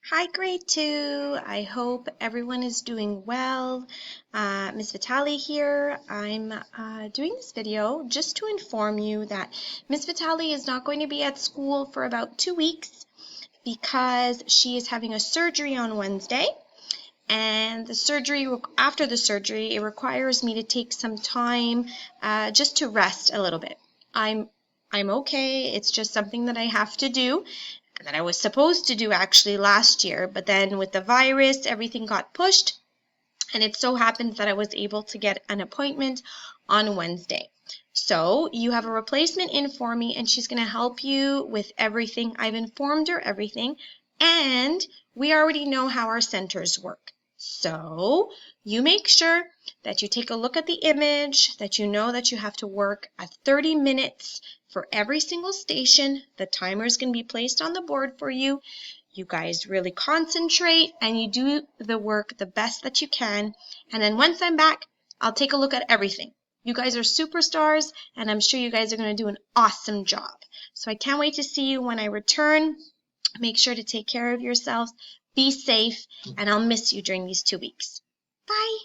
Hi, grade 2. I hope everyone is doing well. Miss Vitale here. I'm doing this video just to inform you that Miss Vitale is not going to be at school for about 2 weeks because she is having a surgery on Wednesday. And after the surgery, it requires me to take some time just to rest a little bit. I'm okay. It's just something that I have to do that I was supposed to do actually last year, but then with the virus, everything got pushed, and it so happens that I was able to get an appointment on Wednesday. So you have a replacement in for me, and she's going to help you with everything. I've informed her everything, and we already know how our centers work. So you make sure that you take a look at the image, that you know that you have to work at 30 minutes for every single station. The timer is going to be placed on the board for you. You guys really concentrate and you do the work the best that you can. And then once I'm back, I'll take a look at everything. You guys are superstars, and I'm sure you guys are going to do an awesome job. So I can't wait to see you when I return. Make sure to take care of yourselves. Be safe, and I'll miss you during these 2 weeks. Bye.